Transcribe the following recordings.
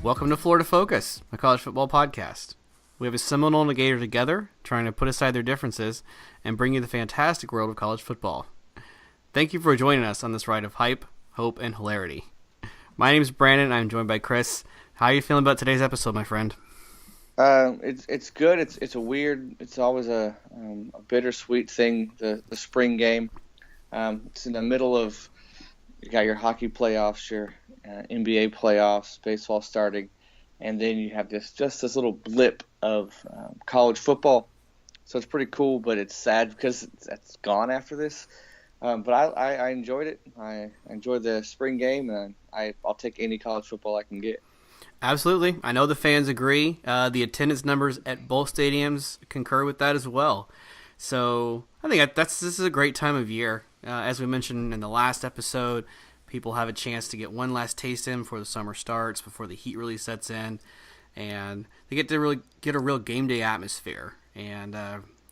Welcome to Florida Focus, a college football podcast. We have a Seminole and a Gator together, trying to put aside their differences and bring you the fantastic world of college football. Thank you for joining us on this ride of hype, hope, and hilarity. My name is Brandon, and I'm joined by Chris. How are you feeling about today's episode, my friend? It's good. It's a weird. It's always a bittersweet thing. The spring game. It's in the middle of. You got your hockey playoffs, your NBA playoffs, baseball starting, and then you have this little blip of college football. So it's pretty cool, but it's sad because it's gone after this. But I enjoyed it. I enjoyed the spring game, and I'll take any college football I can get. Absolutely. I know the fans agree. The attendance numbers at both stadiums concur with that as well. So I think this is a great time of year. As we mentioned in the last episode, people have a chance to get one last taste in before the summer starts, before the heat really sets in, and they get to really get a real game day atmosphere. And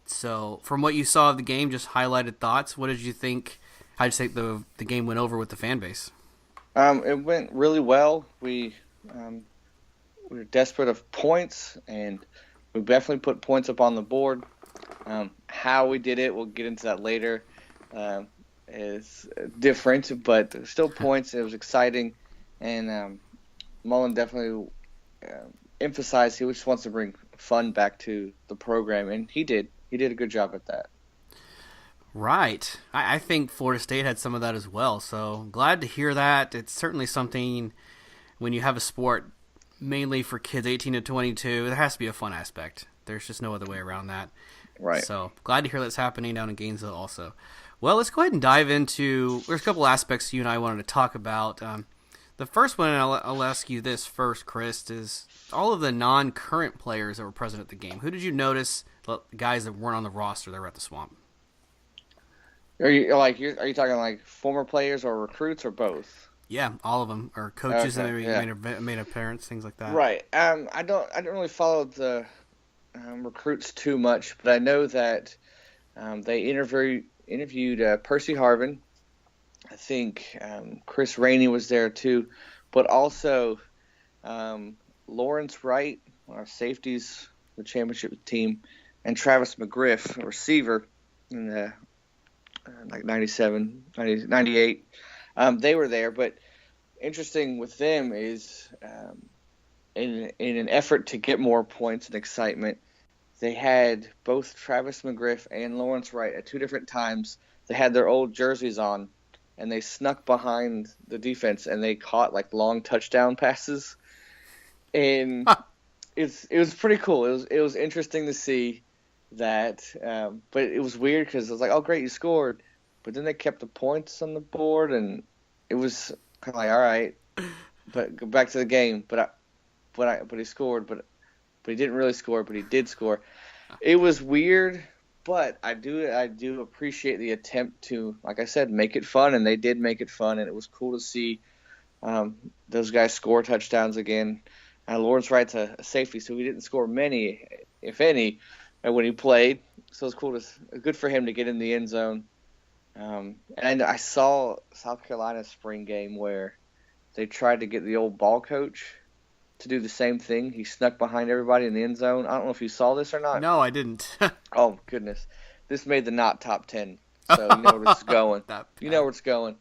so from what you saw of the game, just highlighted thoughts, what did you think? How did you think the game went over with the fan base? It went really well. We were desperate of points, and we definitely put points up on the board. How we did it, we'll get into that later, is different, but still points. It was exciting, and Mullen definitely emphasized he just wants to bring fun back to the program, and he did. He did a good job at that. Right. I think Florida State had some of that as well, so glad to hear that. It's certainly something when you have a sport mainly for kids 18 to 22, there has to be a fun aspect. There's just no other way around that. Right. So glad to hear that's happening down in Gainesville also. Well, let's go ahead and dive into, there's a couple aspects you and I wanted to talk about. The first one, and I'll ask you this first, Chris, is all of the non-current players that were present at the game. Who did you notice, the guys that weren't on the roster that were at the Swamp? Are you talking like former players or recruits or both? Yeah, all of them, or coaches that maybe made appearance, things like that. Right. I don't really follow the recruits too much, but I know that they interviewed Percy Harvin. I think Chris Rainey was there too, but also Lawrence Wright, our safeties, the championship team, and Travis McGriff, a receiver in the 98. They were there, but interesting with them is in an effort to get more points and excitement, they had both Travis McGriff and Lawrence Wright at two different times. They had their old jerseys on, and they snuck behind the defense, and they caught like long touchdown passes. And it was pretty cool. It was interesting to see that, but it was weird because it was like, oh great, you scored, but then they kept the points on the board, and it was kind of like, all right, but go back to the game. But he scored, but he didn't really score, but he did score. It was weird, but I do appreciate the attempt to, like I said, make it fun, and they did make it fun, and it was cool to see those guys score touchdowns again. Lawrence Wright's a safety, so he didn't score many, if any, when he played. So it was cool good for him to get in the end zone. And I saw South Carolina's spring game where they tried to get the old ball coach to do the same thing. He snuck behind everybody in the end zone. I don't know if you saw this or not. No, I didn't. Oh, goodness. This made the not top 10, so you know where it's going. You know where it's going.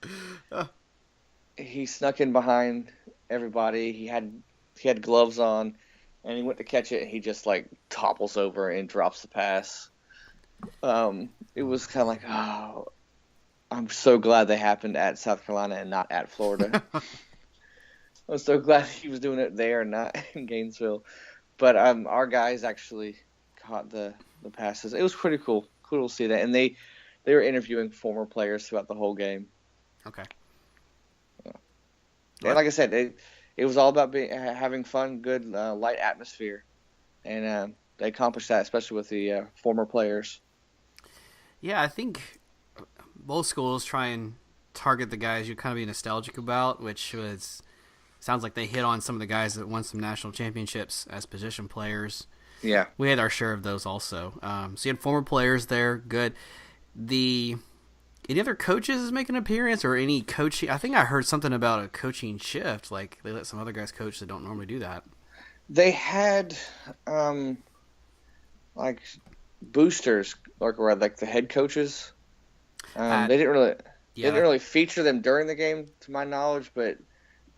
He snuck in behind everybody. He had gloves on, and he went to catch it, and he just, like, topples over and drops the pass. It was kind of like, oh, I'm so glad they happened at South Carolina and not at Florida. I was so glad he was doing it there and not in Gainesville. But our guys actually caught the passes. It was pretty cool. Cool to see that. And they were interviewing former players throughout the whole game. Okay. And like I said, it was all about having fun, good, light atmosphere. And they accomplished that, especially with the former players. Yeah, I think both schools try and target the guys you kind of be nostalgic about, which sounds like they hit on some of the guys that won some national championships as position players. Yeah. We had our share of those also. So you had former players there, good. Any other coaches make an appearance or any coaching? I think I heard something about a coaching shift. Like they let some other guys coach that don't normally do that. They had like boosters, like the head coaches. They didn't really feature them during the game, to my knowledge, but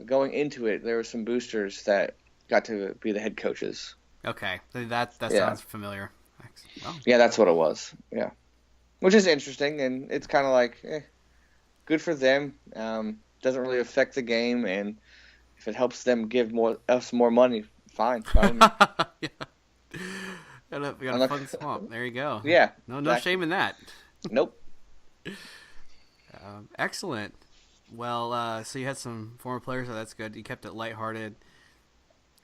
going into it, there were some boosters that got to be the head coaches. Okay, that sounds familiar. Oh. Yeah, that's what it was. Yeah, which is interesting, and it's kind of like, good for them. Doesn't really affect the game, and if it helps them give us more money, fine. Yeah. We got a fun swamp. There you go. Yeah. No shame in that. Nope. Excellent. Well, so you had some former players, so that's good. You kept it lighthearted.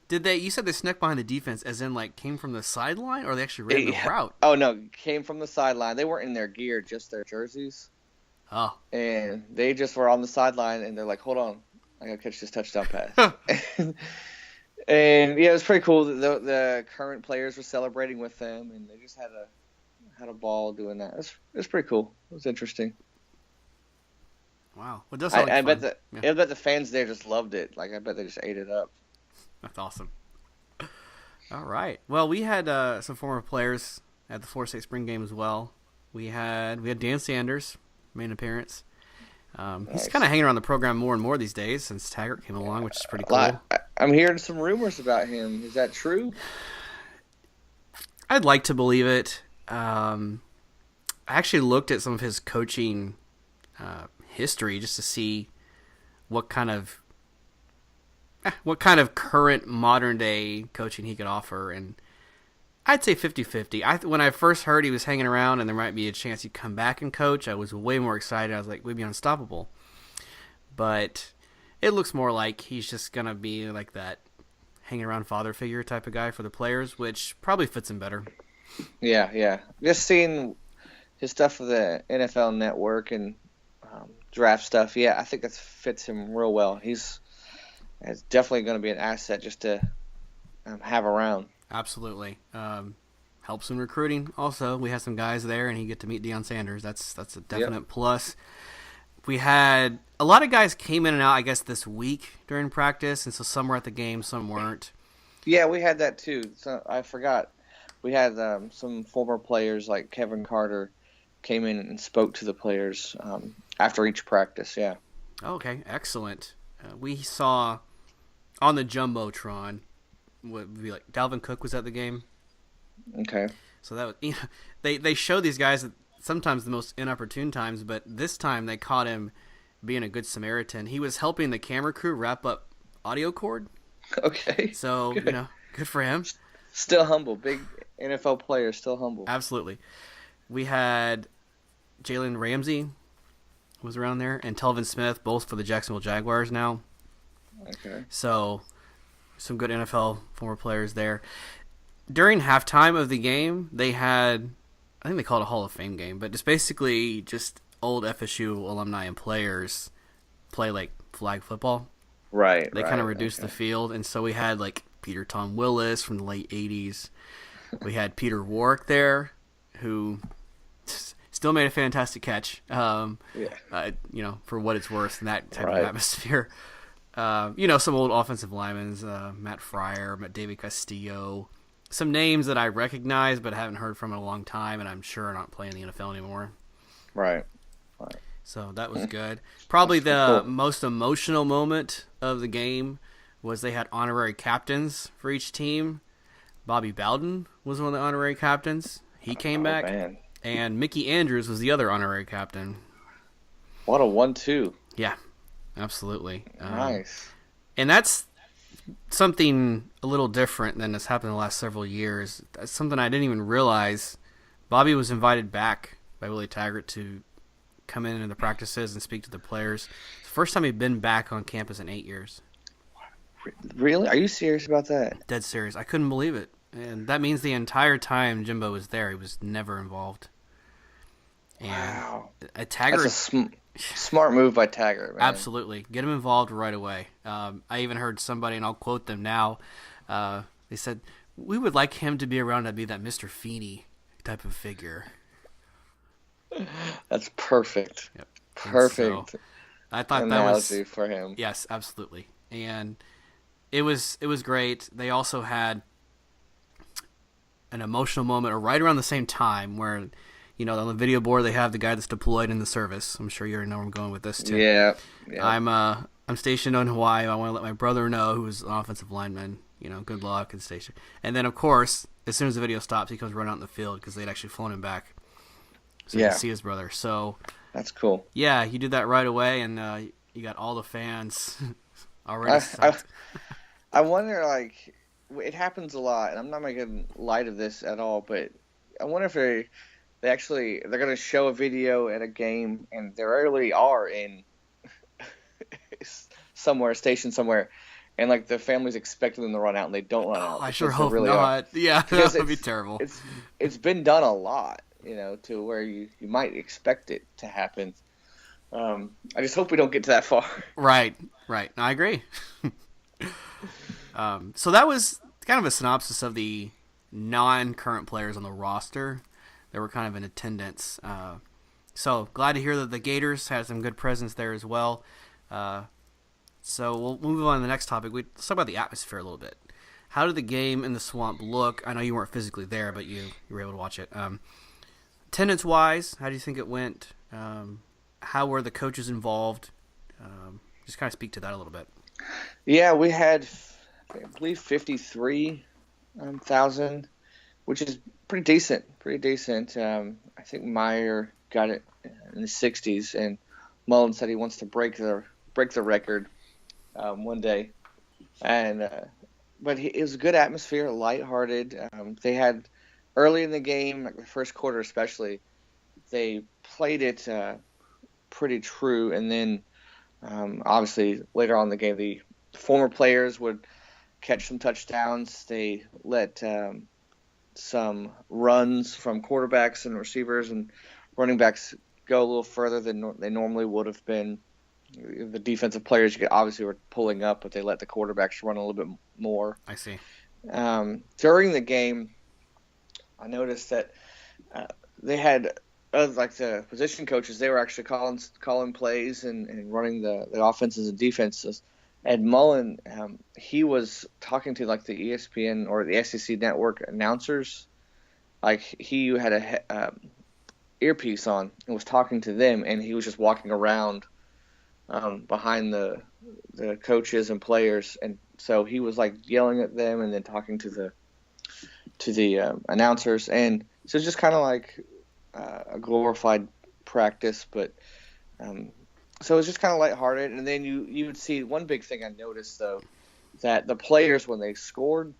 You said they snuck behind the defense, as in like came from the sideline, or they actually ran the route? Oh no, came from the sideline. They weren't in their gear, just their jerseys. Oh. And they just were on the sideline, and they're like, "Hold on, I gotta catch this touchdown pass." And yeah, it was pretty cool. The current players were celebrating with them, and they just had a ball doing that. It was pretty cool. It was interesting. Wow, well, it does sound like fun. I bet the fans there just loved it. Like I bet they just ate it up. That's awesome. All right. Well, we had some former players at the Florida State Spring Game as well. We had Dan Sanders, main appearance. Nice. He's kind of hanging around the program more and more these days since Taggart came along, which is pretty cool. I'm hearing some rumors about him. Is that true? I'd like to believe it. I actually looked at some of his coaching history just to see what kind of current modern day coaching he could offer, and I'd say 50-50. When I first heard he was hanging around and there might be a chance he'd come back and coach, I was way more excited. I was like, we'd be unstoppable. But it looks more like he's just going to be like that hanging around father figure type of guy for the players, which probably fits him better. Yeah. Just seeing his stuff for the NFL Network and draft stuff, yeah, I think that fits him real well. It's definitely going to be an asset just to have around. Absolutely. Helps in recruiting also. We had some guys there, and you get to meet Deion Sanders. That's a definite plus. We had a lot of guys came in and out, I guess, this week during practice, and so some were at the game, some weren't. Yeah, we had that too. So I forgot. We had some former players like Kevin Carter came in and spoke to the players after each practice, yeah. Okay, excellent. We saw on the Jumbotron, what would be like Dalvin Cook was at the game. Okay. So that was, they show these guys at sometimes the most inopportune times, but this time they caught him being a good Samaritan. He was helping the camera crew wrap up audio cord. Okay. So, good. Good for him. Still humble. Big NFL player, still humble. Absolutely. We had Jalen Ramsey was around there, and Telvin Smith, both for the Jacksonville Jaguars now. Okay. So, some good NFL former players there. During halftime of the game, they had, I think they called it a Hall of Fame game, but just old FSU alumni and players play like flag football. Right. They kind of reduced the field, and so we had like Peter Tom Willis from the late 80s. We had Peter Warwick there, who still made a fantastic catch, for what it's worth in that type of atmosphere. Some old offensive linemen, Matt Fryer, David Castillo, some names that I recognize but haven't heard from in a long time, and I'm sure are not playing in the NFL anymore. Right. So that was good. Probably the most emotional moment of the game was they had honorary captains for each team. Bobby Bowden was one of the honorary captains. He came back. Man. And Mickey Andrews was the other honorary captain. What a 1-2. Yeah, absolutely. Nice. And that's something a little different than has happened in the last several years. That's something I didn't even realize. Bobby was invited back by Willie Taggart to come in into the practices and speak to the players. It's the first time he'd been back on campus in 8 years. Really? Are you serious about that? Dead serious. I couldn't believe it. And that means the entire time Jimbo was there, he was never involved. And wow. Taggart, that's a smart move by Taggart, man. Absolutely. Get him involved right away. I even heard somebody, and I'll quote them now, they said, we would like him to be around to be that Mr. Feeney type of figure. Yep. That's perfect. And so Perfect I thought that was analogy for him. yes, absolutely. And it was great. They also had an emotional moment or right around the same time where on the video board they have the guy that's deployed in the service. I'm sure you already know where I'm going with this too. Yeah. Yeah. I'm stationed in Hawaii. I want to let my brother know, who's an offensive lineman, good luck and station. And then of course, as soon as the video stops, he comes running out in the field because they'd actually flown him back so he Yeah. could see his brother. So That's cool. yeah, he did that right away, and you got all the fans already I, I psyched. I wonder, like, it happens a lot, and I'm not making light of this at all, but I wonder if they're going to show a video at a game, and they really are in somewhere, stationed somewhere, and like the family's expecting them to run out, and they don't run Oh, out I sure because they hope really are. not. Yeah, Because that would be terrible. it's been done a lot, to where you might expect it to happen. I just hope we don't get to that far. Right, right. No, I agree. So that was kind of a synopsis of the non-current players on the roster that were kind of in attendance. So glad to hear that the Gators had some good presence there as well. So we'll move on to the next topic. Let's talk about the atmosphere a little bit. How did the game in the Swamp look? I know you weren't physically there, but you were able to watch it. Attendance-wise, how do you think it went? How were the coaches involved? Just kind of speak to that a little bit. Yeah, we had, I believe, 53,000, which is pretty decent. Pretty decent. I think Meyer got it in the 60s, and Mullen said he wants to break the record one day. And but it was a good atmosphere, lighthearted. They had early in the game, like the first quarter especially, they played it pretty true, and then obviously later on in the game, the former players would catch some touchdowns. They let some runs from quarterbacks and receivers and running backs go a little further than they normally would have been. The defensive players obviously were pulling up, but they let the quarterbacks run a little bit more. I see. During the game, I noticed that they had like the position coaches. They were actually calling plays and running the offenses and defenses. And Mullen, he was talking to like the ESPN or the SEC network announcers. Like he had a earpiece on and was talking to them, and he was just walking around behind the coaches and players, and so he was like yelling at them and then talking to the announcers, and so it's just kind of like a glorified practice, but so it was just kind of lighthearted. And then you would see one big thing I noticed though, that the players when they scored,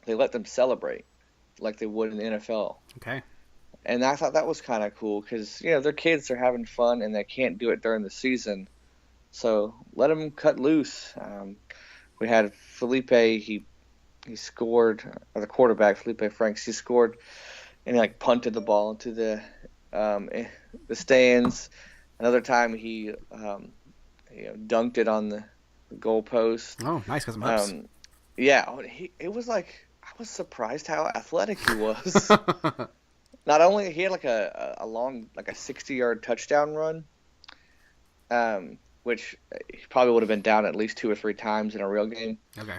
they let them celebrate like they would in the NFL. Okay. And I thought that was kind of cool because they're kids, they're having fun, and they can't do it during the season. So let them cut loose. We had Felipe. He scored, or the quarterback Felipe Franks. He scored, and he like punted the ball into the stands. Another time he dunked it on the goal post. Oh, nice, got some ups. Yeah, it was like I was surprised how athletic he was. Not only he had like a long, like a 60-yard touchdown run, which he probably would have been down at least 2 or 3 times in a real game. Okay.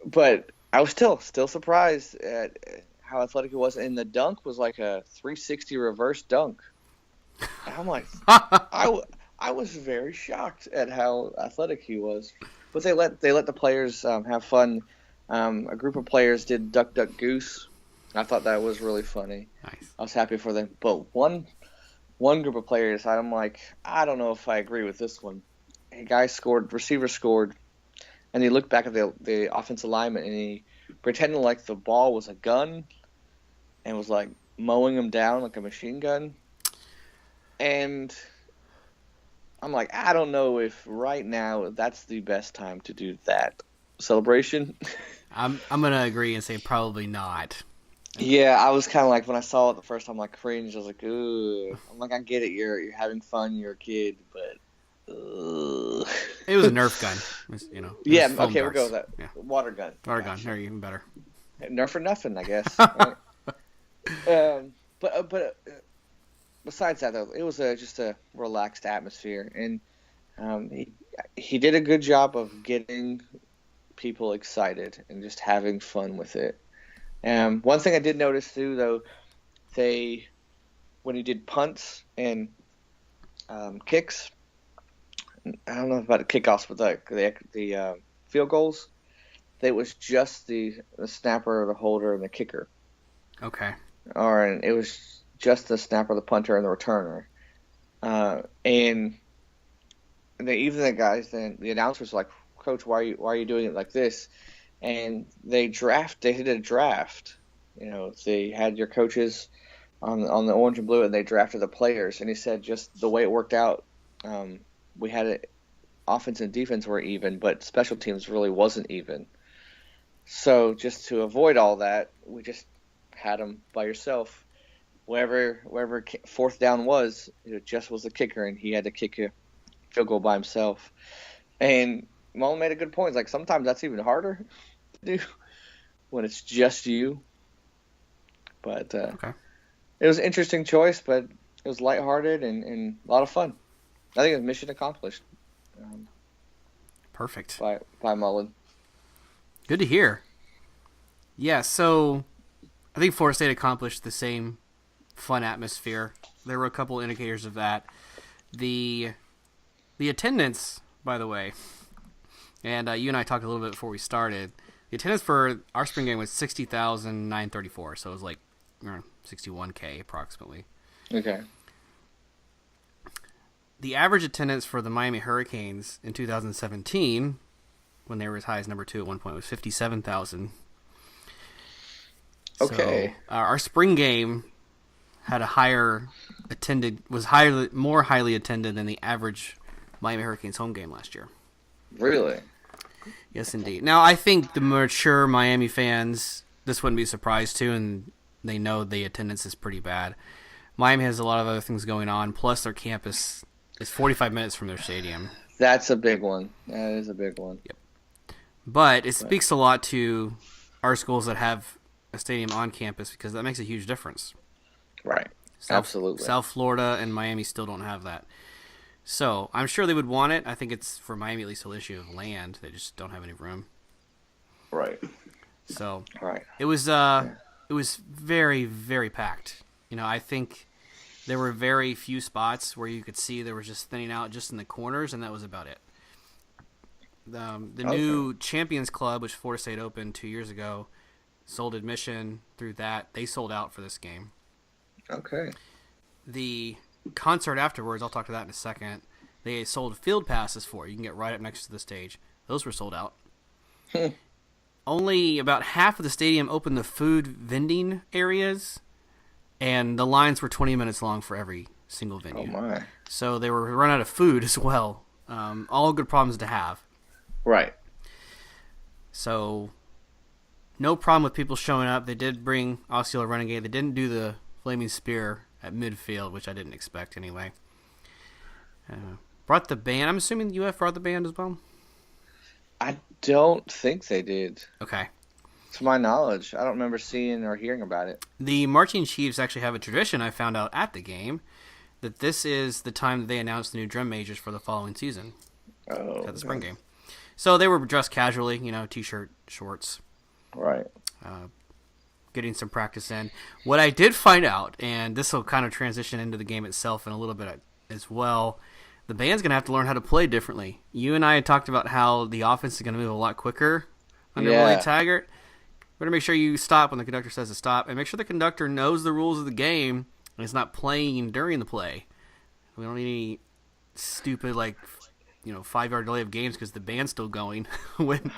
But I was still surprised at how athletic he was, and the dunk was like a 360 reverse dunk. And I'm like, I was very shocked at how athletic he was. But they let the players have fun. A group of players did Duck Duck Goose. I thought that was really funny. Nice. I was happy for them. But one group of players, I'm like, I don't know if I agree with this one. A guy scored, receiver scored, and he looked back at the offensive lineman, and he pretended like the ball was a gun and was like mowing him down like a machine gun. And I'm like, I don't know if right now that's the best time to do that celebration. I'm gonna agree and say probably not. Yeah, I was kind of like, when I saw it the first time, like cringe. I was like, ooh. I'm like, I get it. You're having fun. You're a kid, but. It was a Nerf gun. It was Yeah. foam Okay, we'll darts. go with that. Yeah. Water gun. Water gun. Gotcha. There, even better. Nerf for nothing, I guess. Right? But besides that, though, it was just a relaxed atmosphere, and he did a good job of getting people excited and just having fun with it. One thing I did notice too, though, they when he did punts and kicks, I don't know about the kickoffs, but the field goals, they was just the snapper, the holder, and the kicker. Okay. Or it was just the snapper, the punter, and the returner. And even the guys, then the announcers were like, "Coach, why are you doing it like this?" And they did a draft. They had your coaches on the orange and blue, and they drafted the players. And he said just the way it worked out, we had it, offense and defense were even, but special teams really wasn't even. So just to avoid all that, we just had them by yourself. Wherever fourth down was, it just was the kicker, and he had to kick a field goal by himself. And Mullen made a good point. Like, sometimes that's even harder to do when it's just you. But Okay. it was an interesting choice, but it was lighthearted and a lot of fun. I think it was mission accomplished. Perfect. By Mullen. Good to hear. Yeah, so I think Florida State accomplished the same fun atmosphere. There were a couple indicators of that. The attendance, by the way, and you and I talked a little bit before we started. The attendance for our spring game was 60,934, so it was like 61K approximately. Okay. The average attendance for the Miami Hurricanes in 2017, when they were as high as number 2 at one point, was 57,000. Okay. So, our spring game had more highly attended than the average Miami Hurricanes home game last year. Really? Yes, indeed. Now, I think the mature Miami fans, this wouldn't be a surprise to, and they know the attendance is pretty bad. Miami has a lot of other things going on, plus their campus is 45 minutes from their stadium. That's a big one. That is a big one. Yep. But it speaks a lot to our schools that have a stadium on campus, because that makes a huge difference. Right. Absolutely. South Florida and Miami still don't have that. So I'm sure they would want it. I think it's, for Miami at least, an issue of land. They just don't have any room. Right. So right. It was very, very packed. I think there were very few spots where you could see there was just thinning out just in the corners, and that was about it. The new Champions Club, which Florida State opened 2 years ago, sold admission through that. They sold out for this game. Okay. The concert afterwards, I'll talk to that in a second, they sold field passes for. You can get right up next to the stage. Those were sold out. Only about half of the stadium opened the food vending areas, and the lines were 20 minutes long for every single venue. Oh, my. So they were run out of food as well. All good problems to have. Right. So no problem with people showing up. They did bring Osceola Renegade. They didn't do the Flaming Spear at midfield, which I didn't expect anyway. Brought the band. I'm assuming UF brought the band as well? I don't think they did. Okay. To my knowledge, I don't remember seeing or hearing about it. The Marching Chiefs actually have a tradition, I found out at the game, that this is the time that they announce the new drum majors for the following season. Oh. At the spring game. So they were dressed casually, t-shirt, shorts. Right. Getting some practice in. What I did find out, and this will kind of transition into the game itself in a little bit as well, the band's going to have to learn how to play differently. You and I had talked about how the offense is going to move a lot quicker under Willie Taggart. Better make sure you stop when the conductor says to stop, and make sure the conductor knows the rules of the game and is not playing during the play. We don't need any stupid, 5-yard delay of games because the band's still going when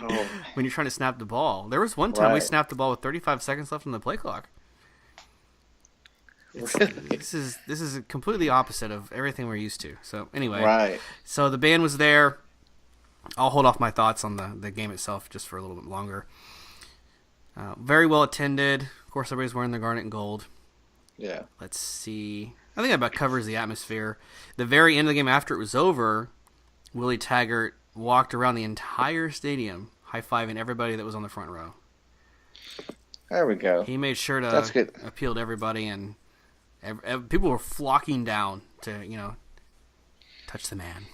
you're trying to snap the ball. There was one time we snapped the ball with 35 seconds left on the play clock. This is completely opposite of everything we're used to. So anyway, right. So the band was there. I'll hold off my thoughts on the game itself just for a little bit longer. Very well attended. Of course, everybody's wearing the garnet and gold. Yeah. Let's see. I think that about covers the atmosphere. The very end of the game, after it was over, Willie Taggart walked around the entire stadium, high-fiving everybody that was on the front row. There we go. He made sure to That's good. appeal to everybody, and People were flocking down to touch the man.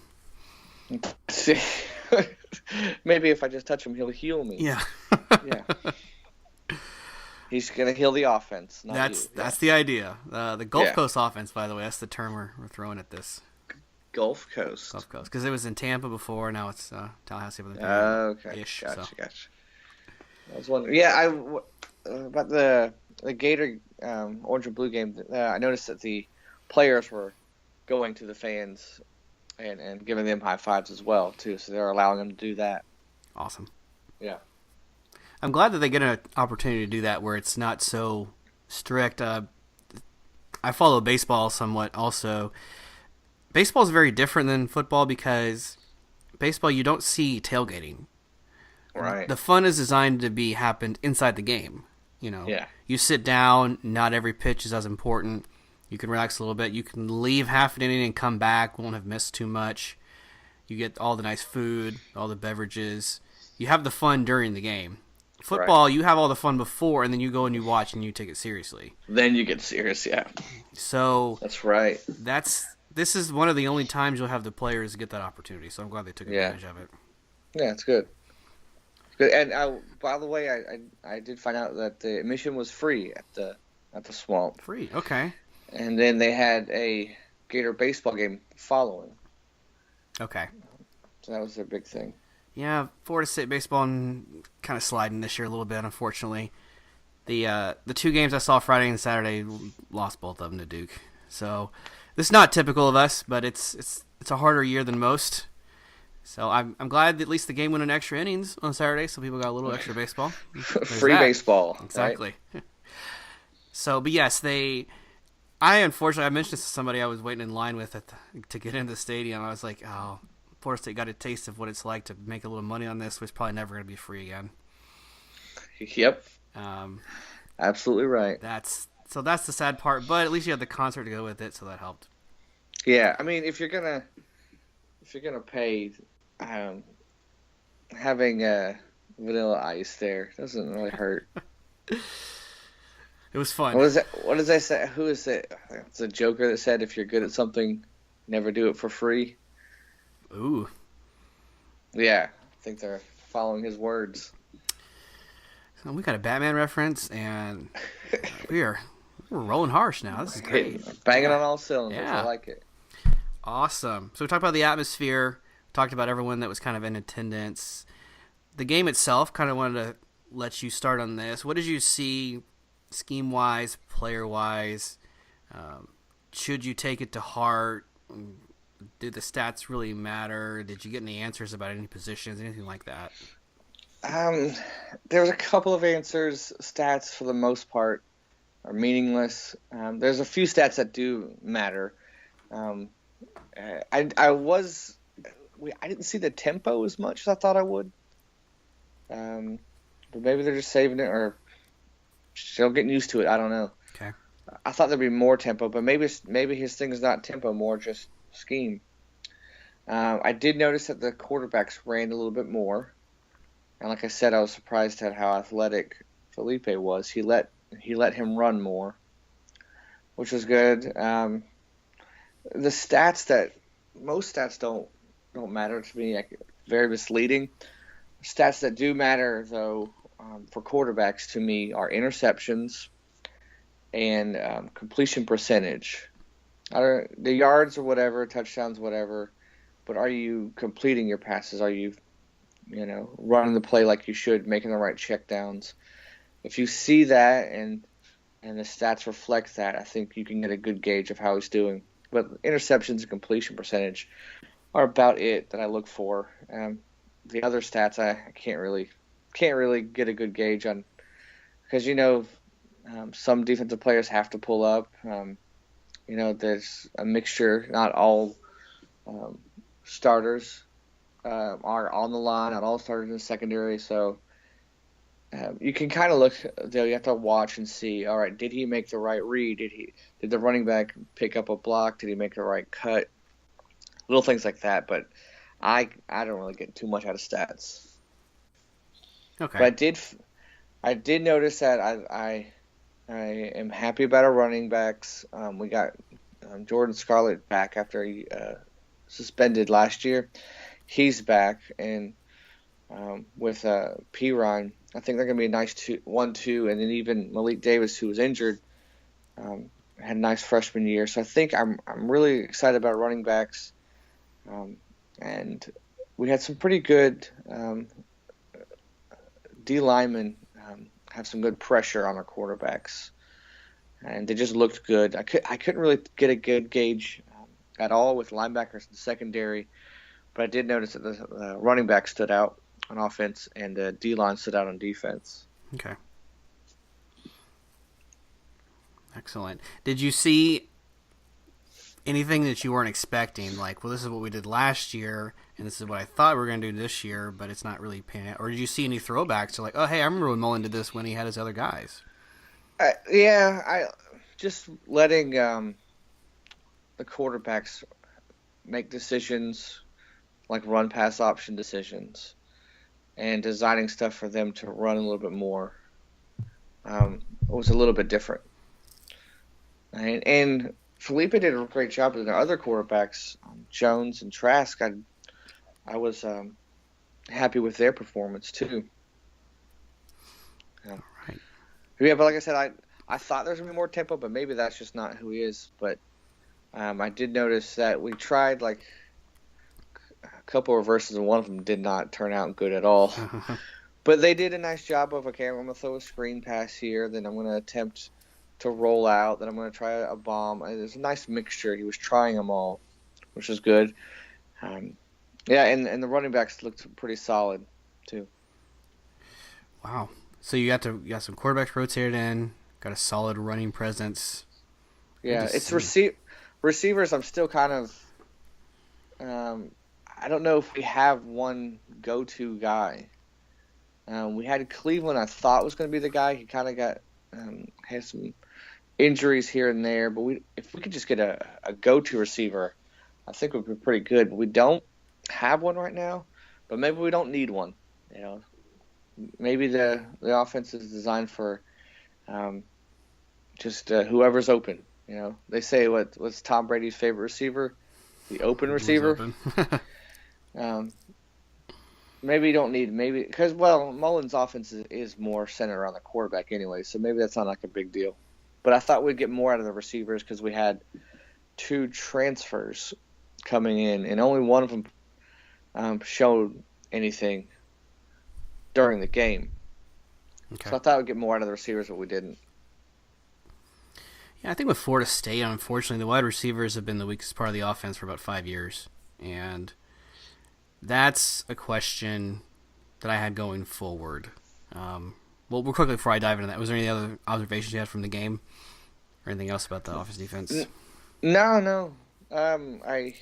Maybe if I just touch him, he'll heal me. Yeah. Yeah. He's gonna heal the offense. Not you. That's the idea. The Gulf Coast offense, by the way, that's the term we're throwing at this. Gulf Coast, because it was in Tampa before. Now it's Tallahassee. Okay, ish. Gotcha. I was wondering. Yeah, about the Gator orange and blue game. I noticed that the players were going to the fans and giving them high fives as well too. So they're allowing them to do that. Awesome. Yeah. I'm glad that they get an opportunity to do that where it's not so strict. I follow baseball somewhat also. Baseball is very different than football because baseball you don't see tailgating. Right. The fun is designed to happen inside the game. Yeah. You sit down. Not every pitch is as important. You can relax a little bit. You can leave half an inning and come back. Won't have missed too much. You get all the nice food, all the beverages. You have the fun during the game. Football, you have all the fun before, and then you go and you watch and you take it seriously. Then you get serious, yeah. So that's right. This is one of the only times you'll have the players get that opportunity. So I'm glad they took advantage of it. Yeah, it's good. Good. And by the way, I did find out that the admission was free at the Swamp. Free, okay. And then they had a Gator baseball game following. Okay. So that was their big thing. Yeah, Florida State baseball kind of sliding this year a little bit, unfortunately. The two games I saw Friday and Saturday lost both of them to Duke. So this is not typical of us, but it's a harder year than most. So I'm glad that at least the game went in extra innings on Saturday, so people got a little extra baseball. Free baseball. Exactly. Right? So, but yes, I mentioned this to somebody I was waiting in line with to get into the stadium. I was like, oh, Florida State got a taste of what it's like to make a little money on this, which is probably never going to be free again. Yep. Absolutely right. That's the sad part, but at least you had the concert to go with it, so that helped. Yeah, I mean, if you're gonna pay, having vanilla ice there doesn't really hurt. It was fun. What does that say? Who is it? It's a joker that said, "If you're good at something, never do it for free." Ooh. Yeah, I think they're following his words. So we got a Batman reference, and we're rolling harsh now. This is great. Banging on all cylinders. Yeah. I like it. Awesome. So we talked about the atmosphere. Talked about everyone that was kind of in attendance. The game itself, kind of wanted to let you start on this. What did you see scheme-wise, player-wise? Should you take it to heart? Did the stats really matter? Did you get any answers about any positions, anything like that? There's a couple of answers. Stats, for the most part, are meaningless. There's a few stats that do matter. I didn't see the tempo as much as I thought I would. But maybe they're just saving it or still getting used to it. I don't know. Okay. I thought there'd be more tempo, but maybe his thing is not tempo, more just scheme. I did notice that the quarterbacks ran a little bit more, and like I said, I was surprised at how athletic Felipe was. He let him run more, which was good. The stats that most stats don't matter to me, very misleading. Stats that do matter though for quarterbacks to me are interceptions and completion percentage. The yards or whatever, touchdowns, whatever, but are you completing your passes? Are you, running the play like you should, making the right checkdowns? If you see that and the stats reflect that, I think you can get a good gauge of how he's doing. But interceptions and completion percentage are about it that I look for. The other stats I can't really get a good gauge on, because some defensive players have to pull up. There's a mixture. Not all starters are on the line. Not all starters in the secondary. So you can kind of look. You have to watch and see. All right, did he make the right read? Did the running back pick up a block? Did he make the right cut? Little things like that. But I don't really get too much out of stats. Okay. But I did notice that I am happy about our running backs. We got Jordan Scarlett back after he suspended last year. He's back, and with Piron, I think they're going to be a nice 1-2, and then even Malik Davis, who was injured, had a nice freshman year. So I think I'm really excited about running backs, and we had some pretty good D linemen have some good pressure on our quarterbacks, and they just looked good. I couldn't really get a good gauge at all with linebackers in the secondary, but I did notice that the running back stood out on offense and the D line stood out on defense. Okay. Excellent. Did you see anything that you weren't expecting? Like, well, this is what we did last year, and this is what I thought we were going to do this year, but it's not really panning out. Or did you see any throwbacks to like, oh, hey, I remember when Mullen did this when he had his other guys? I just letting the quarterbacks make decisions like run pass option decisions and designing stuff for them to run a little bit more was a little bit different. And Felipe did a great job with the other quarterbacks, Jones and Trask. I was happy with their performance too. Yeah. All right. Yeah, but like I said, I thought there was gonna be more tempo, but maybe that's just not who he is. But I did notice that we tried like a couple reverses, and one of them did not turn out good at all. But they did a nice job of, okay, I'm going to throw a screen pass here, then I'm going to attempt to roll out, then I'm going to try a bomb. There's a nice mixture. He was trying them all, which was good. Yeah, and the running backs looked pretty solid too. Wow. So you got some quarterbacks rotated in, got a solid running presence. Yeah, it's receivers. I'm still kind of I don't know if we have one go-to guy. We had Cleveland, I thought was going to be the guy. He kind of got had some injuries here and there, but if we could just get a go-to receiver, I think we'd be pretty good. But we don't have one right now, but maybe we don't need one. You know, maybe the offense is designed for just whoever's open. You know, they say what's Tom Brady's favorite receiver? The open receiver. Maybe you don't need because Mullen's offense is more centered around the quarterback anyway, so maybe that's not like a big deal. But I thought we'd get more out of the receivers because we had 2 transfers coming in, and only one of them showed anything during the game. Okay. So I thought we'd get more out of the receivers, but we didn't. Yeah, I think with Florida State, unfortunately, the wide receivers have been the weakest part of the offense for about 5 years, and that's a question that I had going forward. Well, real quickly before I dive into that, was there any other observations you had from the game, or anything else about the offense defense? No. We're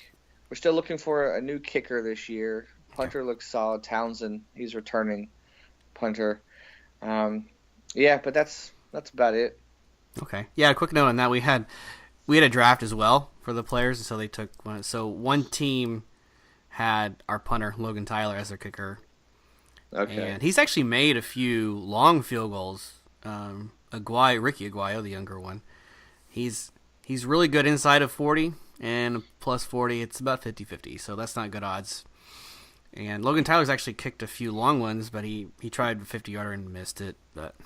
still looking for a new kicker this year. Punter looks solid. Townsend, he's returning punter. Yeah, but that's about it. Okay. Yeah, a quick note on that. We had a draft as well for the players, and so they took one. So one team had our punter, Logan Tyler, as their kicker. Okay. And he's actually made a few long field goals. Ricky Aguayo, the younger one, he's really good inside of 40, and plus 40, it's about 50-50, so that's not good odds. And Logan Tyler's actually kicked a few long ones, but he tried a 50-yarder and missed it. But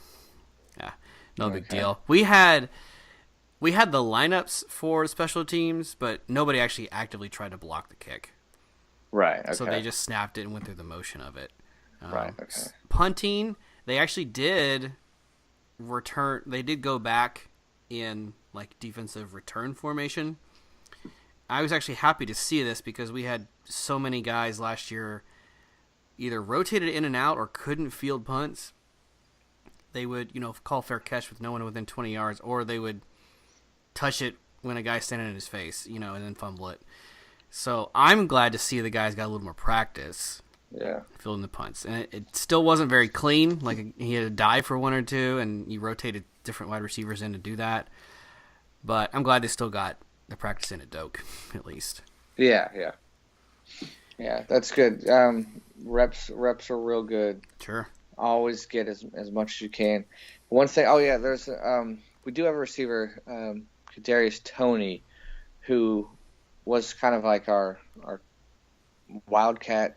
yeah, no big deal. We had the lineups for special teams, but nobody actually actively tried to block the kick. Right. Okay. So they just snapped it and went through the motion of it. Right. Okay. Punting, they actually did return. They did go back in like defensive return formation. I was actually happy to see this because we had so many guys last year either rotated in and out or couldn't field punts. They would, call fair catch with no one within 20 yards, or they would touch it when a guy's standing in his face, and then fumble it. So I'm glad to see the guys got a little more practice. Yeah. Fielding the punts. And it still wasn't very clean. Like, he had to dive for one or two, and you rotated different wide receivers in to do that. But I'm glad they still got the practice in at Doak, at least. Yeah, that's good. Reps are real good. Sure. Always get as much as you can. One thing, oh yeah, there's we do have a receiver, Kadarius Toney, who was kind of like our wildcat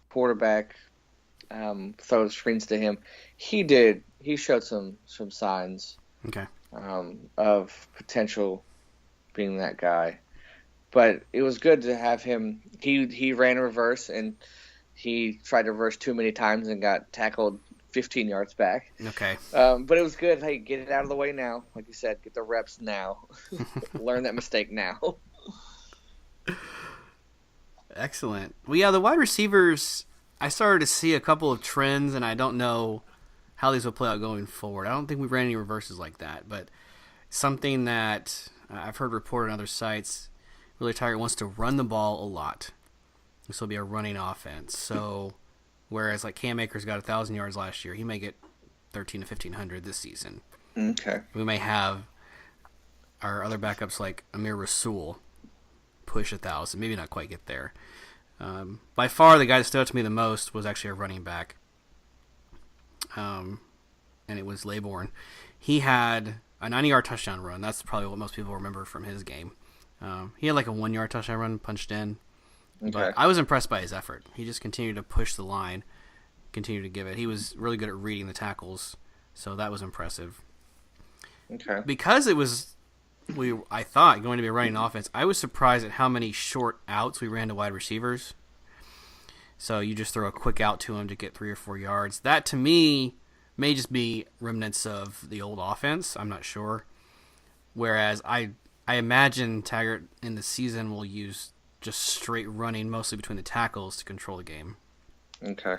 quarterback. Throw the screens to him. He showed some signs Okay. of potential being that guy. But it was good to have him. He ran a reverse and he tried to reverse too many times and got tackled 15 yards back. Okay. But it was good. Hey, get it out of the way now. Like you said, get the reps now. Learn that mistake now. Excellent. Well, yeah, the wide receivers, I started to see a couple of trends, and I don't know how these will play out going forward. I don't think we ran any reverses like that, but something that I've heard reported on other sites, Willie Taggart wants to run the ball a lot. This will be a running offense. So, whereas like Cam Akers got 1,000 yards last year, he may get 1,300 to 1,500 this season. Okay. We may have our other backups like Amir Rasul push 1,000, maybe not quite get there. By far, the guy that stood out to me the most was actually a running back, and it was Laybourne. He had a 90-yard touchdown run. That's probably what most people remember from his game. He had like a 1-yard touchdown run punched in. Okay. But I was impressed by his effort. He just continued to push the line, continued to give it. He was really good at reading the tackles, so that was impressive. Okay. Because it was, I thought, going to be a running offense, I was surprised at how many short outs we ran to wide receivers. So you just throw a quick out to him to get 3 or 4 yards. That, to me, may just be remnants of the old offense. I'm not sure. Whereas I imagine Taggart in the season will use just straight running, mostly between the tackles, to control the game. Okay.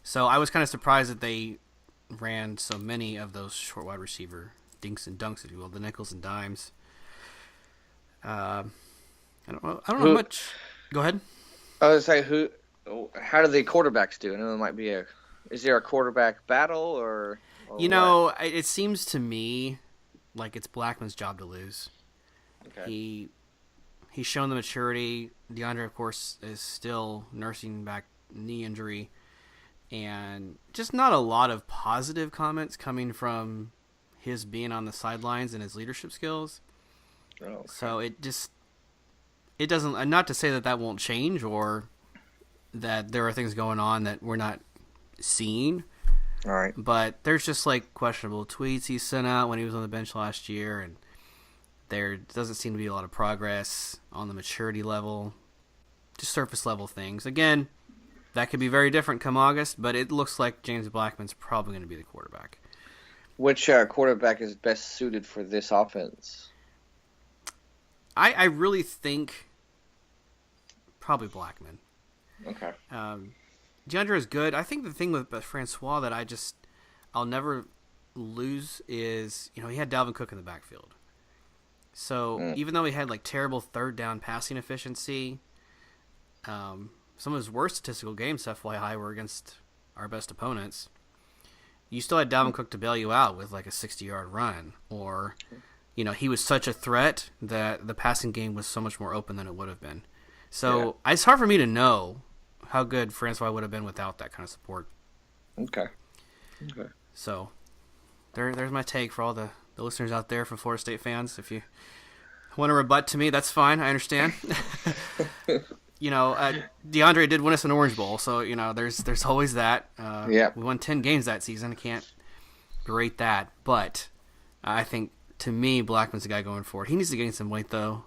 So I was kind of surprised that they ran so many of those short wide receiver dinks and dunks, if you will, the nickels and dimes. I don't know much. Go ahead. I was say how do the quarterbacks do? I know there might be is there a quarterback battle or you know, it seems to me like it's Blackman's job to lose. Okay. He's shown the maturity. DeAndre, of course, is still nursing back knee injury, and just not a lot of positive comments coming from his being on the sidelines and his leadership skills. Oh, okay. So it doesn't. Not to say that won't change or that there are things going on that we're not seeing. All right. But there's just like questionable tweets he sent out when he was on the bench last year, and there doesn't seem to be a lot of progress on the maturity level, just surface level things. Again, that could be very different come August, but it looks like James Blackman's probably going to be the quarterback. Which quarterback is best suited for this offense? I really think probably Blackman. Okay. DeAndre is good. I think the thing with Francois that I'll never lose is, he had Dalvin Cook in the backfield. So even though he had like terrible third down passing efficiency, some of his worst statistical games, FYI, were against our best opponents. You still had Dalvin Cook to bail you out with like a 60-yard run, or he was such a threat that the passing game was so much more open than it would have been. So it's hard for me to know how good Francois would have been without that kind of support. Okay. So there's my take for all the listeners out there from Florida State fans. If you want to rebut to me, that's fine. I understand. DeAndre did win us an Orange Bowl, so there's always that. We won 10 games that season. I can't berate that, but I think to me, Blackman's the guy going forward. He needs to gain some weight though.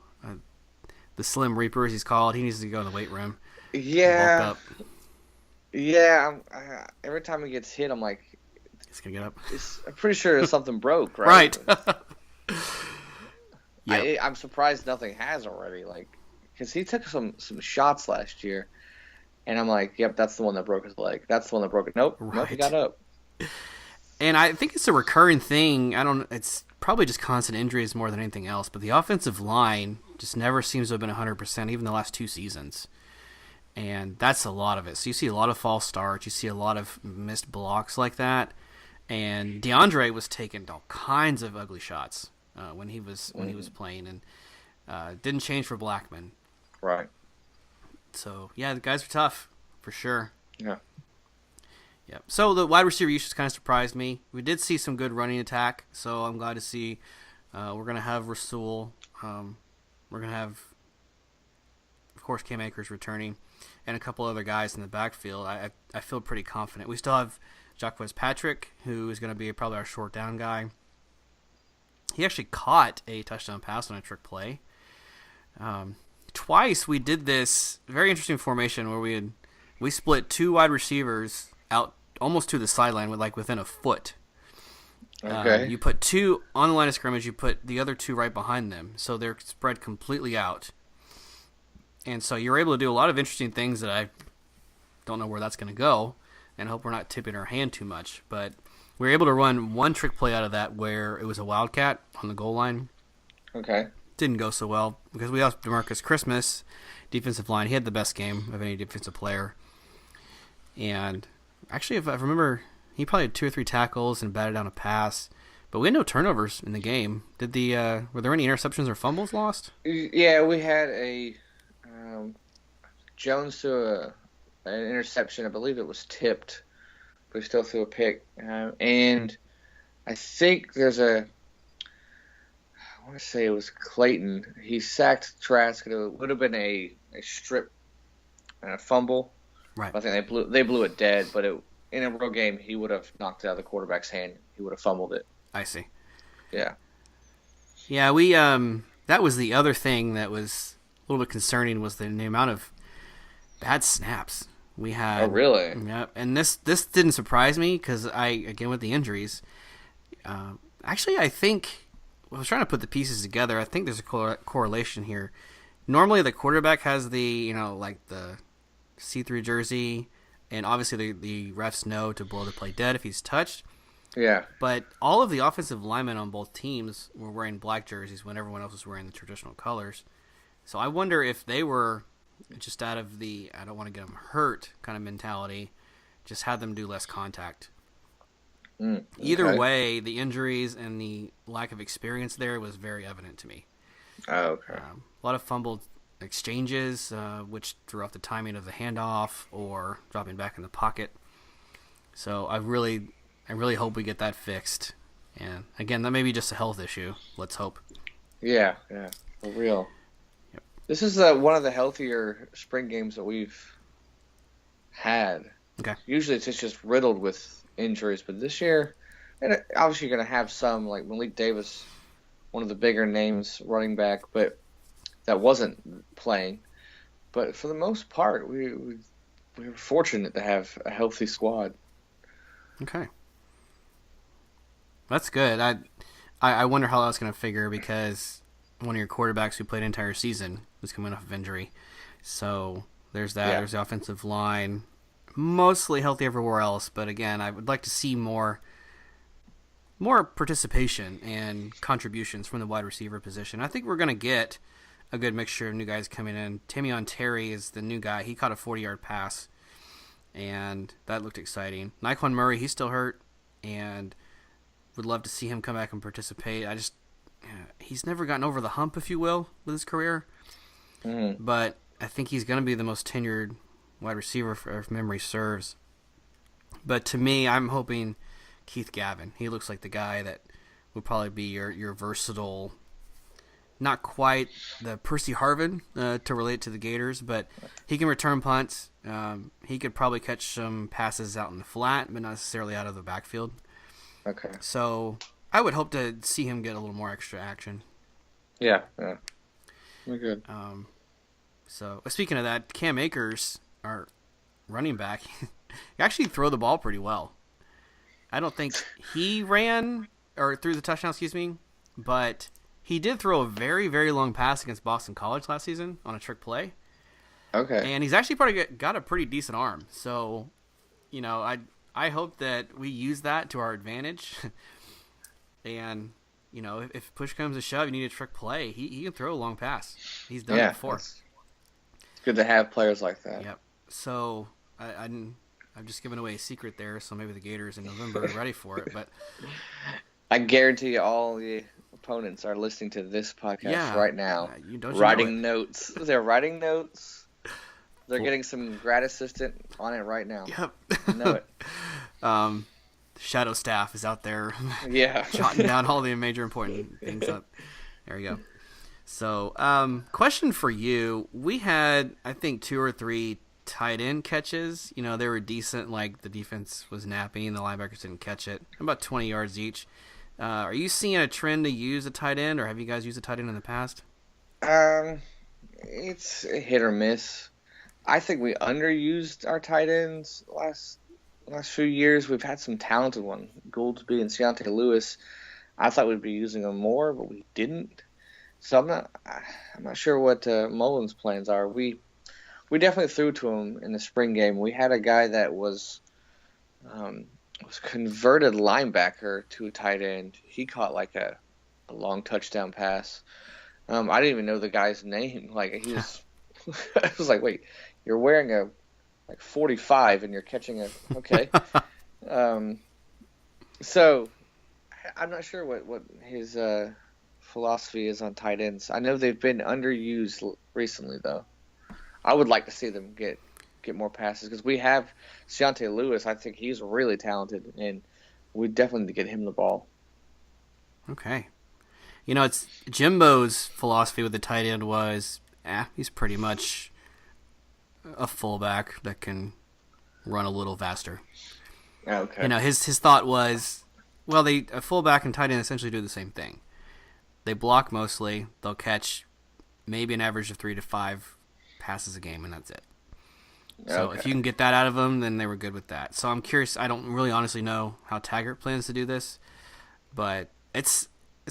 The Slim Reaper, as he's called, he needs to go in the weight room. Yeah. Bulk up. Yeah. Every time he gets hit, I'm like, he's gonna get up. I'm pretty sure something broke, right? Right. I'm surprised nothing has already, because he took some shots last year, and I'm like, yep, that's the one that broke his leg. That's the one that broke it. Nope, he got up. And I think it's a recurring thing. It's probably just constant injuries more than anything else, but the offensive line just never seems to have been 100%, even the last 2 seasons. And that's a lot of it. So you see a lot of false starts. You see a lot of missed blocks like that. And DeAndre was taking all kinds of ugly shots when he was playing, and didn't change for Blackman. Right. So yeah, the guys are tough for sure. Yeah. Yep. So the wide receiver usage kind of surprised me. We did see some good running attack, so I'm glad to see. We're gonna have Rasul. We're gonna have, of course, Cam Akers returning, and a couple other guys in the backfield. I feel pretty confident. We still have Jacquez Patrick, who is going to be probably our short down guy. He actually caught a touchdown pass on a trick play. Twice we did this very interesting formation where we split two wide receivers out almost to the sideline with within a foot. Okay. You put two on the line of scrimmage. You put the other two right behind them, so they're spread completely out. And so you're able to do a lot of interesting things that I don't know where that's going to go, and hope we're not tipping our hand too much. But we were able to run one trick play out of that where it was a wildcat on the goal line. Okay. Didn't go so well because we lost DeMarcus Christmas, defensive line. He had the best game of any defensive player. And actually, if I remember, he probably had 2 or 3 tackles and batted down a pass. But we had no turnovers in the game. Were there any interceptions or fumbles lost? Yeah, we had a Jones threw an interception. I believe it was tipped, but he still threw a pick. And I think I want to say it was Clayton. He sacked Trask. It would have been a strip and a fumble. Right. I think they blew it dead, but in a real game, he would have knocked it out of the quarterback's hand. He would have fumbled it. I see. Yeah. Yeah, we that was the other thing that was a little bit concerning was the amount of bad snaps we had. Oh, really? Yeah, and this didn't surprise me because again with the injuries, actually I think I was trying to put the pieces together. I think there's a correlation here. Normally the quarterback has the the see-through jersey, and obviously the refs know to blow the play dead if he's touched. Yeah. But all of the offensive linemen on both teams were wearing black jerseys when everyone else was wearing the traditional colors. So I wonder if they were just out of the I don't want to get them hurt kind of mentality, just had them do less contact. Okay. Either way, the injuries and the lack of experience there was very evident to me. Oh, okay. A lot of fumbled exchanges, which threw off the timing of the handoff or dropping back in the pocket. So I really hope we get that fixed. And again, that may be just a health issue. Let's hope. Yeah, for real. Yep. This is one of the healthier spring games that we've had. Okay. Usually it's just riddled with injuries, but this year, and obviously you're going to have some, like Malik Davis, one of the bigger names running back, but that wasn't playing. But for the most part, we were fortunate to have a healthy squad. Okay. That's good. I wonder how that's going to figure because one of your quarterbacks who played an entire season was coming off of injury. So there's that. Yeah. There's the offensive line. Mostly healthy everywhere else, but again, I would like to see more participation and contributions from the wide receiver position. I think we're going to get a good mixture of new guys coming in. Timion Terry is the new guy. He caught a 40-yard pass, and that looked exciting. Nyquan Murray, he's still hurt, and would love to see him come back and participate. He's never gotten over the hump, if you will, with his career. Mm-hmm. But I think he's going to be the most tenured wide receiver if memory serves. But to me, I'm hoping Keith Gavin. He looks like the guy that would probably be your versatile, not quite the Percy Harvin to relate to the Gators, but he can return punts. He could probably catch some passes out in the flat, but not necessarily out of the backfield. Okay. So I would hope to see him get a little more extra action. Yeah. We're good. So speaking of that, Cam Akers, our running back, he actually threw the ball pretty well. I don't think he ran or threw the touchdown, but he did throw a very, very long pass against Boston College last season on a trick play. Okay. And he's actually probably got a pretty decent arm. So, I hope that we use that to our advantage. And, if push comes to shove, you need a trick play, he can throw a long pass. He's done it before. It's good to have players like that. Yep. So, I'm just giving away a secret there, so maybe the Gators in November are ready for it. But I guarantee you all the opponents are listening to this podcast right now. Don't you writing know notes. They're writing notes. They're getting some grad assistant on it right now. Yep. I know it. Shadow staff is out there Yeah. jotting down all the major important things up. There we go. So, question for you. We had, I think, 2 or 3 tight end catches. You know, they were decent, like the defense was napping and the linebackers didn't catch it. About 20 yards each. Are you seeing a trend to use a tight end, or have you guys used a tight end in the past? It's a hit or miss. I think we underused our tight ends last few years. We've had some talented ones, Gouldsby and Keontae Lewis. I thought we'd be using them more, but we didn't. So I'm not sure what Mullen's plans are. We definitely threw to him in the spring game. We had a guy that was converted linebacker to a tight end. He caught like a long touchdown pass. I didn't even know the guy's name. Like he was, I was like, wait, you're wearing a 45 and you're catching a okay. So I'm not sure what his philosophy is on tight ends. I know they've been underused recently, though. I would like to see them get more passes because we have Keontae Lewis. I think he's really talented, and we definitely need to get him the ball. Okay. You know, it's Jimbo's philosophy with the tight end was, he's pretty much a fullback that can run a little faster. Okay. You know, his thought was, well, a fullback and tight end essentially do the same thing. They block mostly. They'll catch maybe an average of 3 to 5 passes a game, and that's it. So if you can get that out of them, then they were good with that. So I'm curious. I don't really honestly know how Taggart plans to do this, but it's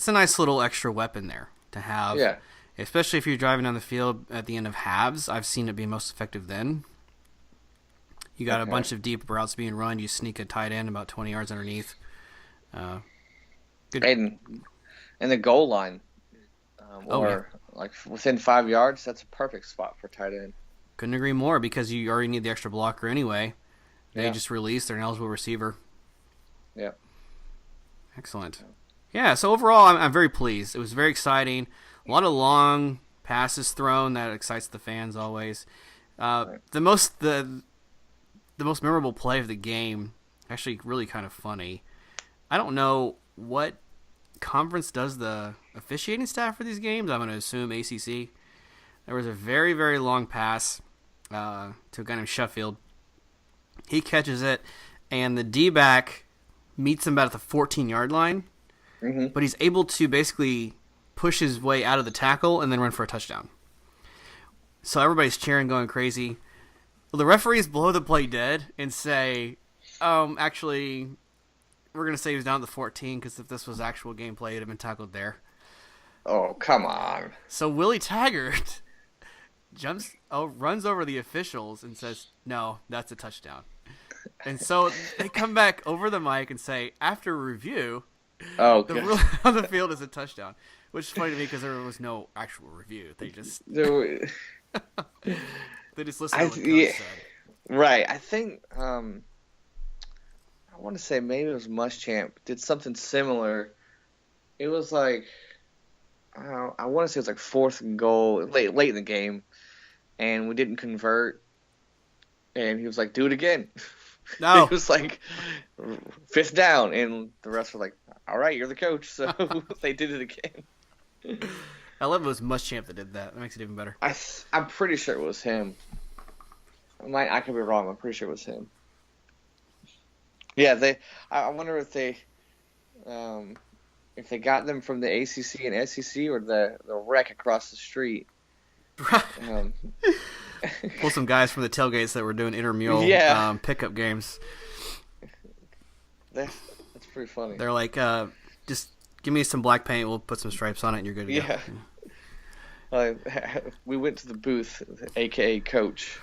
a nice little extra weapon there to have. Yeah. Especially if you're driving down the field at the end of halves. I've seen it be most effective then. You got a bunch of deep routes being run. You sneak a tight end about 20 yards underneath. Good. And the goal line, like within 5 yards, that's a perfect spot for tight end. Couldn't agree more because you already need the extra blocker anyway. They Yeah. just release. They're an eligible receiver. Yeah. Excellent. Yeah, so overall, I'm very pleased. It was very exciting. A lot of long passes thrown. That excites the fans always. Right. The most memorable play of the game, actually really kind of funny. I don't know what conference does the officiating staff for these games. I'm going to assume ACC. There was a very, very long pass to a guy named Sheffield. He catches it, and the D-back meets him about at the 14-yard line. Mm-hmm. But he's able to basically push his way out of the tackle and then run for a touchdown. So everybody's cheering, going crazy. Well, the referees blow the play dead and say, actually, we're going to say he was down at the 14 because if this was actual gameplay, he'd have been tackled there. Oh, come on. So Willie Taggart runs over the officials and says, no, that's a touchdown. And so they come back over the mic and say, after review, the rule on the field is a touchdown. Which is funny to me because there was no actual review. They just listened to what the coach said. Right. I think I want to say maybe it was Muschamp did something similar. It was like I want to say it was like 4th and goal late in the game, and we didn't convert. And he was like, "Do it again." No. It was like 5th down, and the rest were like, "All right, you're the coach." So they did it again. I love it was Muschamp that did that. That makes it even better. I'm pretty sure it was him. I could be wrong. I'm pretty sure it was him. Yeah, I wonder if they got them from the ACC and SEC or the rec across the street. Pull some guys from the tailgates that were doing intramural pickup games. That's pretty funny. They're like, just give me some black paint. We'll put some stripes on it, and you're good to go. We went to the booth, a.k.a. coach.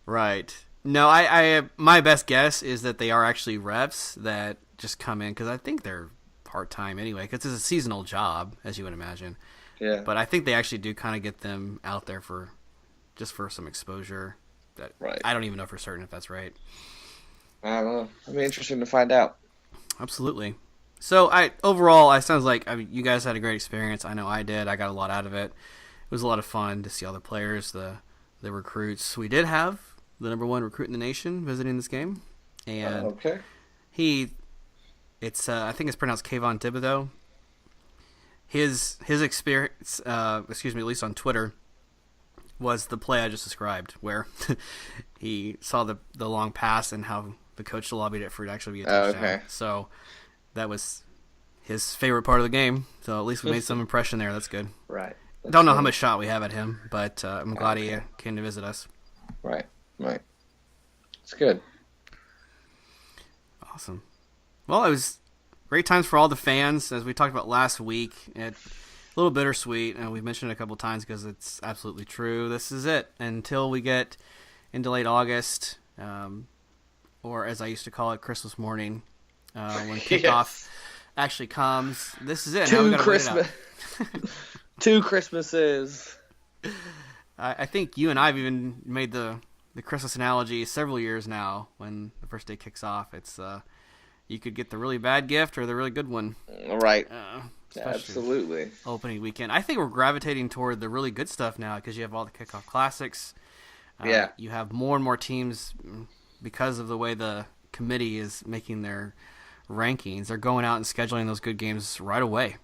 Right. No, I my best guess is that they are actually reps that just come in because I think they're part-time anyway because it's a seasonal job, as you would imagine. Yeah. But I think they actually do kind of get them out there for some exposure. Right. I don't even know for certain if that's right. I don't know. It'll be interesting to find out. Absolutely. So overall, it sounds like you guys had a great experience. I know I did. I got a lot out of it. It was a lot of fun to see all the players, the the recruits. We did have the number one recruit in the nation visiting this game, and Okay. I think it's pronounced Kayvon Thibodeau. His experience, at least on Twitter, was the play I just described, where he saw the long pass and how the coach lobbied it for it to actually be a touchdown. Okay. So that was his favorite part of the game. So at least we made some impression there. That's good. Right. Don't know how much shot we have at him, but I'm glad he came to visit us. Right. It's good. Awesome. Well, it was great times for all the fans, as we talked about last week. A little bittersweet, and we've mentioned it a couple times because it's absolutely true. This is it until we get into late August, or as I used to call it, Christmas morning, when kickoff actually comes. This is it. Now we gotta wait it out. Two Christmases. I think you and I have even made the Christmas analogy several years now. When the first day kicks off, it's you could get the really bad gift or the really good one. Right. Absolutely. Opening weekend. I think we're gravitating toward the really good stuff now because you have all the kickoff classics. You have more and more teams because of the way the committee is making their rankings. They're going out and scheduling those good games right away.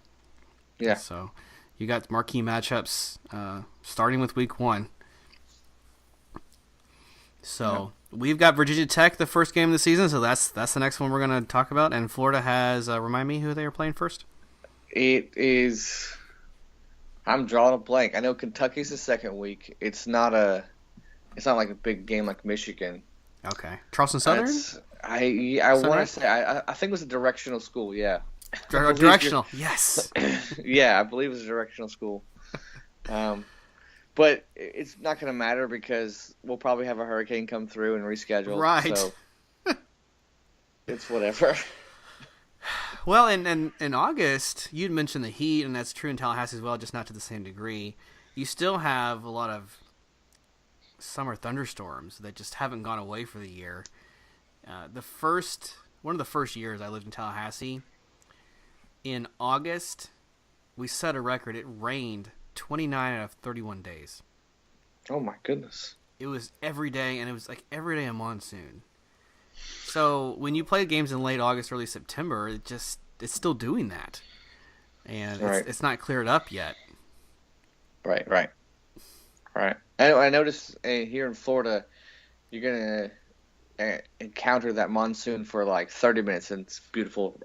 Yeah. So you got marquee matchups starting with week 1. So we've got Virginia Tech, the first game of the season. So that's the next one we're going to talk about. And Florida has, remind me who they are playing first? It is. I'm drawing a blank. I know Kentucky's the second week. It's not like a big game like Michigan. Okay. Charleston Southern? I want to say I think it was a directional school. Yeah. Directional. Yes. Yeah, I believe it was a directional school. But it's not going to matter because we'll probably have a hurricane come through and reschedule. Right. So it's whatever. Well, in August, you'd mentioned the heat, and that's true in Tallahassee as well, just not to the same degree. You still have a lot of summer thunderstorms that just haven't gone away for the year. One of the first years I lived in Tallahassee, in August, we set a record. It rained 29 out of 31 days. Oh my goodness. It was every day, and it was like every day a monsoon. So when you play games in late August, early September, it's still doing that. And it's not cleared up yet. Right. I noticed here in Florida, you're going to encounter that monsoon for like 30 minutes, and it's beautiful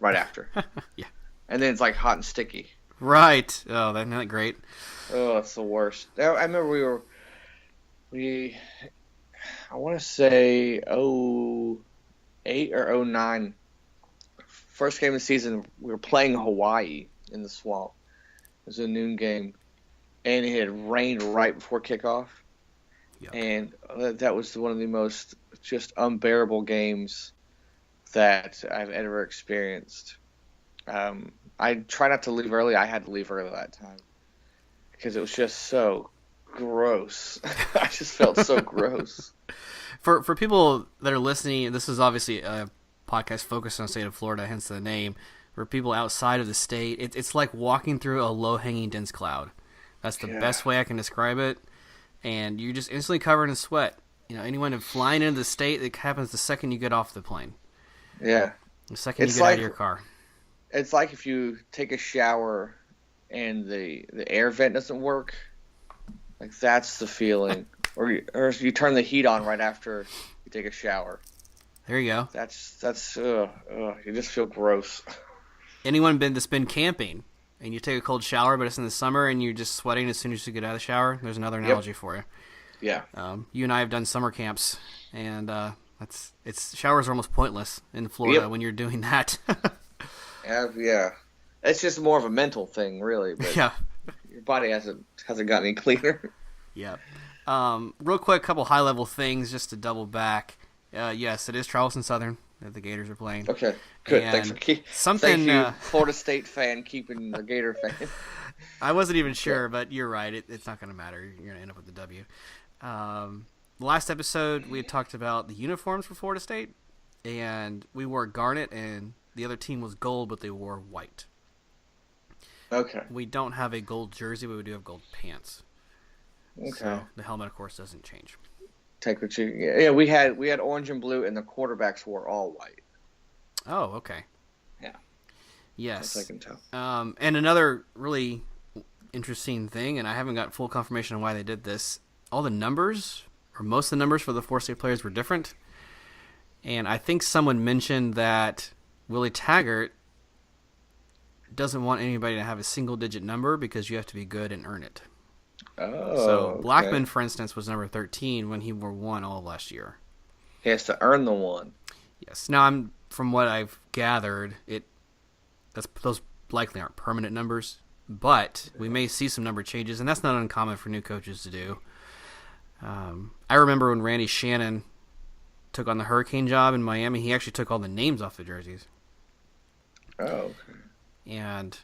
right after. Yeah. And then it's like hot and sticky. Right. Oh, that's not great. Oh, it's the worst. I remember I want to say 08 or 09, first game of the season, we were playing Hawaii in the swamp. It was a noon game, and it had rained right before kickoff. Yep. And that was one of the most just unbearable games that I've ever experienced. I try not to leave early. I had to leave early that time because it was just so gross. I just felt so gross. For people that are listening, this is obviously a podcast focused on the state of Florida, hence the name. For people outside of the state, it's like walking through a low-hanging dense cloud. That's the best way I can describe it. And you're just instantly covered in sweat. You know, anyone flying into the state, it happens the second you get off the plane. Yeah. The second you get out of your car. It's like if you take a shower and the air vent doesn't work. Like, that's the feeling. or you turn the heat on right after you take a shower. There you go. That's you just feel gross. Anyone that's been camping and you take a cold shower, but it's in the summer and you're just sweating as soon as you get out of the shower? There's another analogy for you. Yeah. You and I have done summer camps, and showers are almost pointless in Florida when you're doing that. Yeah. It's just more of a mental thing, really. But your body hasn't gotten any cleaner. Yeah. Real quick, couple high-level things just to double back. Yes, it is Charleston Southern that the Gators are playing. Okay, good. And Thank you, Florida State fan, keeping the Gator fan. I wasn't even sure, but you're right. It's not going to matter. You're going to end up with the W. Last episode, we had talked about the uniforms for Florida State, and we wore Garnet, and the other team was gold, but they wore white. Okay. We don't have a gold jersey, but we do have gold pants. Okay. So the helmet, of course, doesn't change. Take what you. Yeah, we had orange and blue, and the quarterbacks wore all white. Oh, okay. Yeah. Yes. That's I can tell. And another really interesting thing, and I haven't got full confirmation on why they did this. All the numbers, or most of the numbers for the 4-state players were different. And I think someone mentioned that Willie Taggart doesn't want anybody to have a single-digit number because you have to be good and earn it. Oh. So Blackman, okay. for instance, was number 13 when he wore 1 all of last year. He has to earn the 1. Yes. Now, from what I've gathered, those likely aren't permanent numbers, but we may see some number changes, and that's not uncommon for new coaches to do. I remember when Randy Shannon took on the Hurricane job in Miami, he actually took all the names off the jerseys. Oh, okay. And,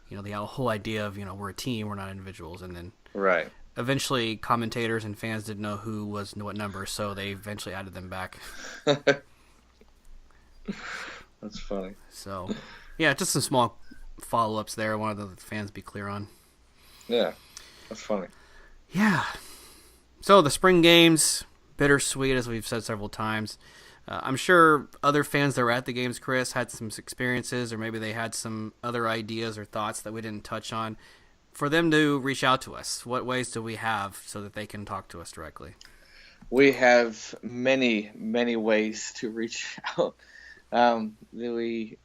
the whole idea of, we're a team, we're not individuals. And then Right. eventually commentators and fans didn't know who was what number, so they eventually added them back. That's funny. So, yeah, just some small follow-ups there I wanted the fans to be clear on. Yeah, that's funny. Yeah. So the spring games, bittersweet, as we've said several times. I'm sure other fans that were at the games, Chris, had some experiences, or maybe they had some other ideas or thoughts that we didn't touch on. For them to reach out to us, what ways do we have so that they can talk to us directly? We have many, many ways to reach out. The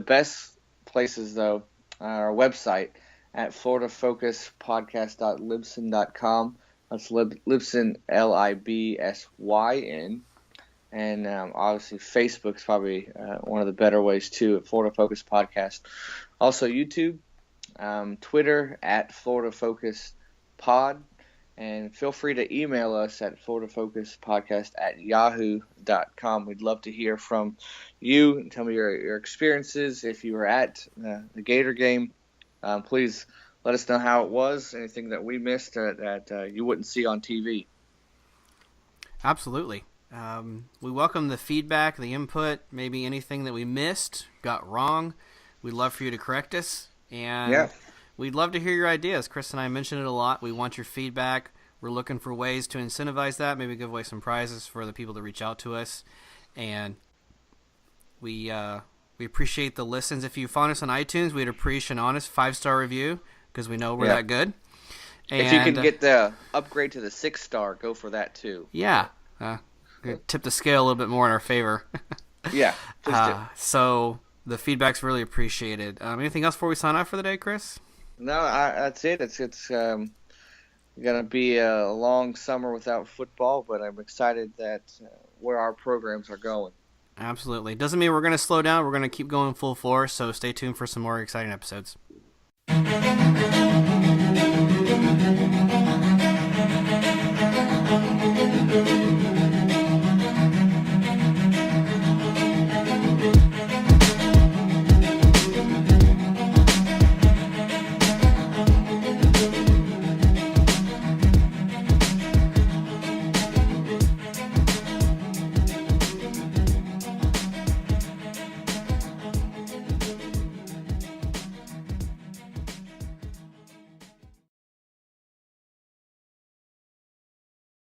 best places, though, are our website at floridafocuspodcast.libsyn.com. That's Libsyn, Libsyn. And obviously Facebook's probably one of the better ways, too, at Florida Focus Podcast. Also YouTube, Twitter at Florida Focus Pod. And feel free to email us at floridafocuspodcast@yahoo.com. We'd love to hear from you and tell me your experiences. If you were at the Gator game, please let us know how it was, anything that we missed that you wouldn't see on TV. Absolutely. We welcome the feedback, the input, maybe anything that we missed, got wrong. We'd love for you to correct us. And we'd love to hear your ideas. Chris and I mentioned it a lot. We want your feedback. We're looking for ways to incentivize that, maybe give away some prizes for the people that reach out to us. And we appreciate the listens. If you found us on iTunes, we'd appreciate an honest 5-star review because we know we're that good. And if you can get the upgrade to the 6-star, go for that too. Yeah. Tip the scale a little bit more in our favor. Yeah, please do. So the feedback's really appreciated. Anything else before we sign off for the day, Chris? No, that's it. It's going to be a long summer without football, but I'm excited that where our programs are going. Absolutely. Doesn't mean we're going to slow down. We're going to keep going full force, so stay tuned for some more exciting episodes.